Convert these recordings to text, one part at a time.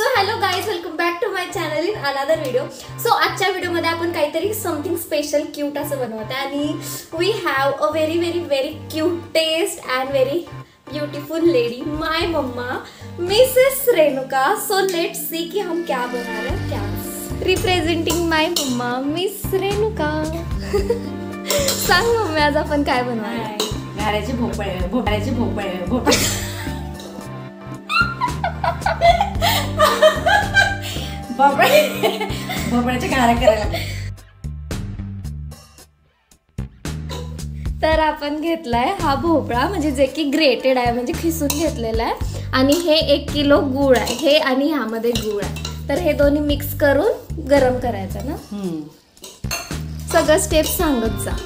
Hello guys, welcome back to my channel in another video. So आजच्या व्हिडिओमध्ये आपण काहीतरी समथिंग स्पेशल क्यूट असं बनवत आहे आणि we have a very very very cutest and very beautiful lady, my mamma Mrs Renuka. So let's see कि हम क्या बना रहे हैं. क्या representing my mamma miss Renuka. सांग मम्मी, आज आपण काय बनवणार आहे? घाऱ्याचे भोपळे, भोपळ्याचे भोपळे, भोपळ्याच्या घाऱ्या करायला. तर आपण घेतलाय हा भोपळा, म्हणजे जे की ग्रेटेड आहे, म्हणजे खिसून घेतलेला आहे. आणि हे 1 किलो गूळ आहे, हे आणि ह्यामध्ये गूळ आहे. तर हे दोन्ही मिक्स करून गरम करायचं ना. सगळं स्टेप सांगत जा.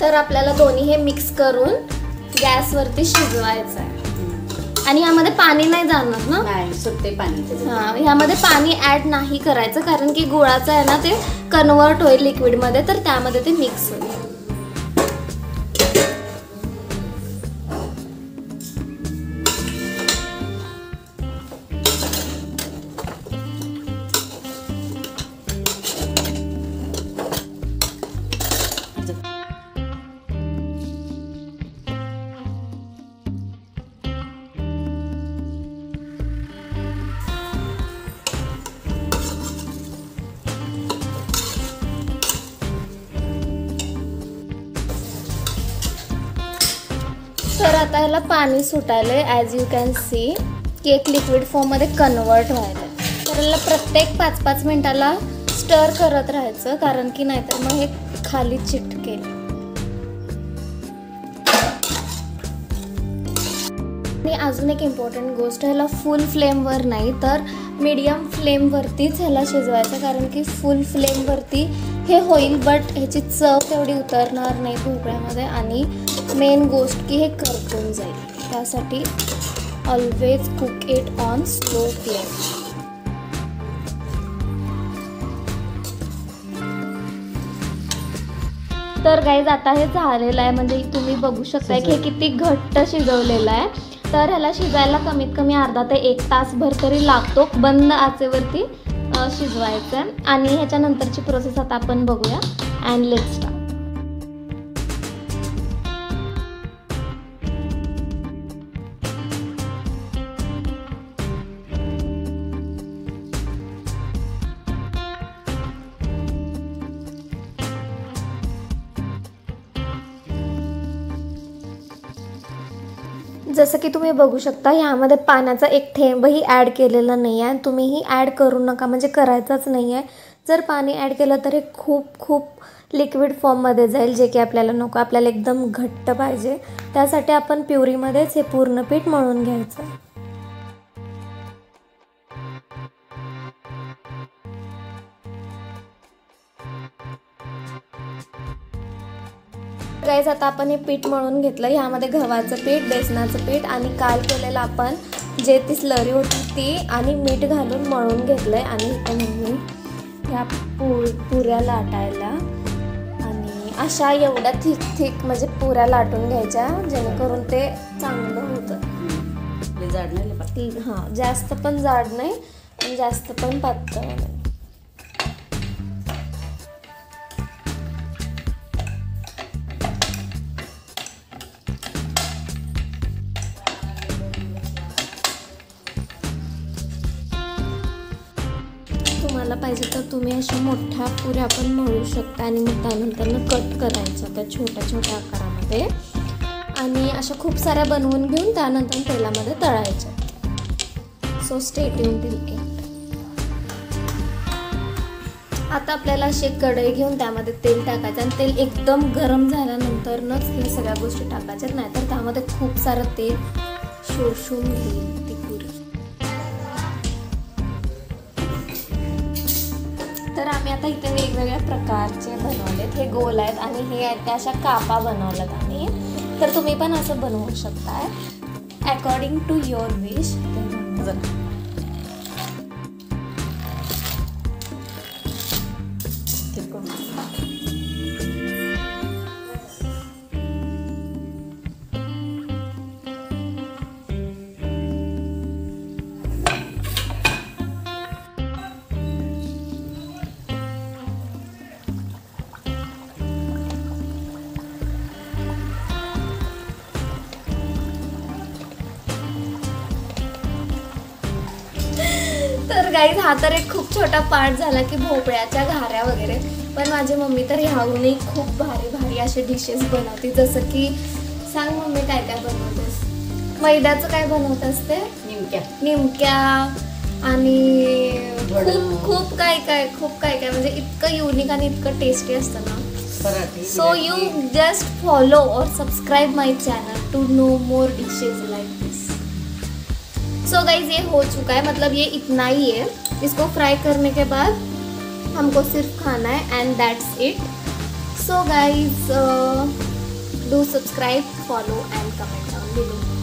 तर आपल्याला दोन्ही हे मिक्स करून गॅसवरती शिजवायचं आहे. आणि यामध्ये पाणी नाही जाणार ना? नाही, सुट्टे पाणी. ह्यामध्ये पाणी ऍड नाही करायचं, कारण की गुळाचं आहे ना, ते कन्वर्ट होईल लिक्विड मध्ये, तर त्यामध्ये ते मिक्स होईल. तर आता ह्याला पाणी सुटायलंय, as you can see, cake liquid form मध्ये कन्वर्ट व्हायला. तर याला प्रत्येक 5-5 मिनिटाला स्टर करत राहायचं, कारण की नाहीतर मग हे खाली चिटकेल. आणि अजून एक इम्पॉर्टंट गोष्ट, ह्याला फुल फ्लेमवर नाही तर मीडियम फ्लेमवरतीच ह्याला शिजवायचं, कारण की फुल फ्लेमवरती हे होईल बट ह्याची चव तेवढी उतरणार नाही भोपळ्यामध्ये. आणि मेन गोष्ट की हे करपून जाईल, त्यासाठी always cook it on slow flame. तर गाईज आता हे झालेलं आहे, म्हणजे तुम्ही बघू शकता की हे किती घट्ट शिजवलेलं आहे. तर ह्याला शिजायला कमीत कमी अर्धा ते 1 तासभर तरी लागतो, बंद आचेवरती शिजवायचं आहे. आणि ह्याच्यानंतरची प्रोसेस आता आपण बघूया. And let's start. जसं की तुम्ही बघू शकता, ह्यामध्ये पाण्याचा एक थेंबही ॲड केलेला नाही आहे. तुम्हीही ॲड करू नका, म्हणजे करायचंच नाही आहे. जर पाणी ॲड केलं तर हे खूप खूप लिक्विड फॉर्ममध्ये जाईल, जे की आपल्याला नको. आपल्याला एकदम घट्ट पाहिजे, त्यासाठी आपण प्युरीमध्येच हे पूर्ण पीठ मळून घ्यायचं. गाईज आता आपण हे पीठ मळून घेतलं. ह्यामध्ये गव्हाचं पीठ, बेसनाचं पीठ आणि काल केलेलं आपण जे ती स्लरी होती ती आणि मीठ घालून मळून घेतलंय. आणि मम्मी ह्या पुऱ्या लाटायला, आणि अशा एवढ्या थिक म्हणजे पुऱ्या लाटून घ्यायच्या, जेणेकरून ते चांगलं होतं. जाड नाही, हां, जास्त पण जाड नाही आणि जास्त पण पातळ नाही. तुम्हाला पाहिजे तर तुम्ही अशा मोठ्या पुऱ्या पण मळू शकता आणि मग त्यानंतर कट करायचं त्या छोट्या छोट्या आकारामध्ये. आणि अशा खूप साऱ्या बनवून घेऊन त्यानंतर तेलामध्ये तळायच्या. So stay tuned till end. आता आपल्याला अशी एक कढई घेऊन त्यामध्ये तेल टाकायचं आणि तेल एकदम गरम झाल्यानंतरच हे सगळ्या गोष्टी टाकायच्या, नाहीतर त्यामध्ये खूप सारं तेल शोषून घेईल ती पुरी. तर आम्ही आता इथे वेगवेगळ्या प्रकारचे बनवलेत. हे गोल आहेत आणि हे आहेत त्या अशा कापा बनवल्यात आम्ही. तर तुम्ही पण असं बनवू शकताय अकॉर्डिंग टू युअर विश. तर गाईज हा तर एक खूप छोटा पार्ट झाला की भोपळ्याच्या घाऱ्या वगैरे. पण माझी मम्मी तर ह्याहूनही खूप भारी भारी असे डिशेस बनवते. जसं की सांग मम्मी काय काय बनवतेस? मैद्याचं काय बनवत असते? निमक्या आणि खूप काय काय म्हणजे इतकं युनिक आणि इतकं टेस्टी असतं ना. सो यू जस्ट फॉलो और subscribe my channel to know more dishes like this. So guys ये हो चुका है, मतलब ये इतना ही है. इसको फ्राई करने के बाद हमको सिर्फ खाना है end that's it. So guys do subscribe, follow end comment down below.